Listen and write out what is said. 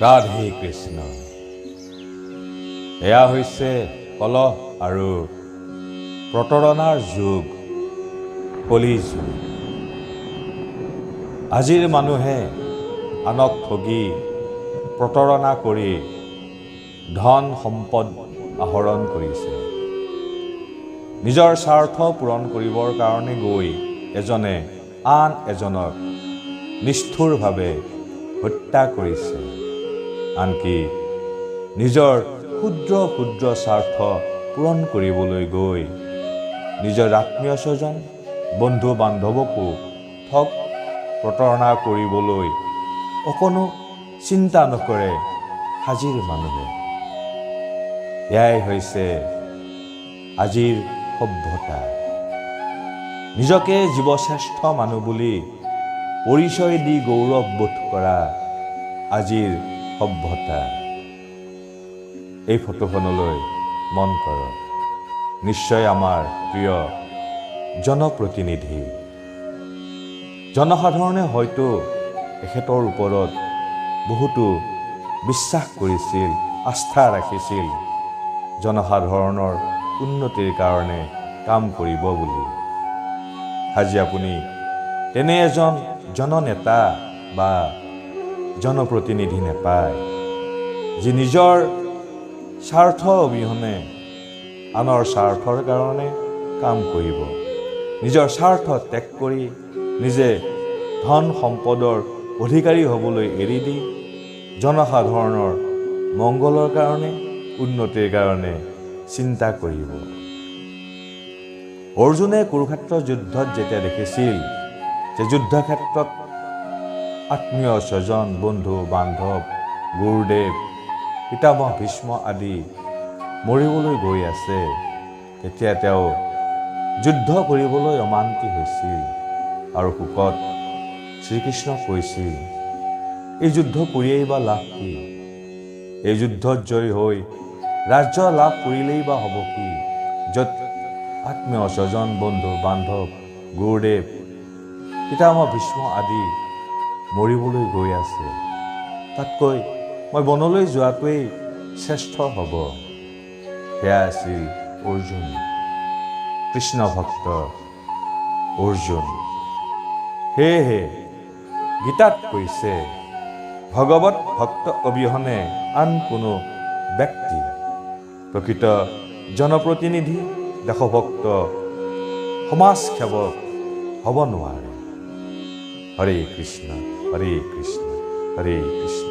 ৰাধে কৃষ্ণ। এয়া হৈছে কলহ আৰু প্ৰতাৰণাৰ যুগ, কলি যুগ। আজিৰ মানুহে আনক ঠগি প্ৰতাৰণা কৰি ধন সম্পদ আহৰণ কৰিছে। নিজৰ স্বাৰ্থ পূৰণ কৰিবৰ কাৰণে গৈ এজনে আন এজনক নিষ্ঠুৰভাৱে হত্যা কৰিছে। আনকি নিজৰ ক্ষুদ্ৰ ক্ষুদ্ৰ স্বাৰ্থ পূৰণ কৰিবলৈ গৈ নিজৰ আত্মীয় স্বজন বন্ধু বান্ধৱকো ঠগ প্ৰতাৰণা কৰিবলৈ অকণো চিন্তা নকৰে আজিৰ মানুহে। এয়াই হৈছে আজিৰ সভ্যতা। নিজকে জীৱশ্ৰেষ্ঠ মানুহ বুলি পৰিচয় দি গৌৰৱবোধ কৰা আজিৰ সভ্যতা। এই ফটোখনলৈ মন কৰক, নিশ্চয় আমাৰ প্ৰিয় জনপ্ৰতিনিধি। জনসাধাৰণে হয়তো এখেতৰ ওপৰত বহুতো বিশ্বাস কৰিছিল, আস্থা ৰাখিছিল, জনসাধাৰণৰ উন্নতিৰ কাৰণে কাম কৰিব বুলি। আজি আপুনি তেনে এজন জননেতা বা জনপ্ৰতিনিধি নেপায়, যি নিজৰ স্বাৰ্থ অবিহনে আনৰ স্বাৰ্থৰ কাৰণে কাম কৰিব। নিজৰ স্বাৰ্থ ত্যাগ কৰি নিজে ধন সম্পদৰ অধিকাৰী হ'বলৈ এৰি দি জনসাধাৰণৰ মংগলৰ কাৰণে, উন্নতিৰ কাৰণে চিন্তা কৰিব। অৰ্জুনে কুৰুক্ষেত্ৰ যুদ্ধত যেতিয়া দেখিছিল যে যুদ্ধক্ষেত্ৰত আত্মীয় স্বজন বন্ধু বান্ধৱ গুৰুদেৱ পিতামহ ভীষ্ম আদি মৰিবলৈ গৈ আছে, তেতিয়া তেওঁ যুদ্ধ কৰিবলৈ অমান্তি হৈছিল আৰু শোকত শ্ৰীকৃষ্ণক কৈছিল, এই যুদ্ধ কৰিয়েই বা লাভ কি? এই যুদ্ধত জয়ী হৈ ৰাজ্য লাভ কৰিলেই বা হ'ব কি, য'ত আত্মীয় স্বজন বন্ধু বান্ধৱ গুৰুদেৱ পিতামহ ভীষ্ম আদি মৰিবলৈ গৈ আছে। তাতকৈ মই বনলৈ যোৱাটোৱেই শ্ৰেষ্ঠ হ'ব। সেয়া আছিল অৰ্জুন, কৃষ্ণ ভক্ত অৰ্জুন। সেয়েহে গীতাত কৈছে, ভগৱত ভক্ত অবিহনে আন কোনো ব্যক্তি প্ৰকৃত জনপ্ৰতিনিধি দেশভক্ত সমাজসেৱক হ'ব নোৱাৰে। হৰে কৃষ্ণ হৰে কৃষ্ণ হৰে কৃষ্ণ।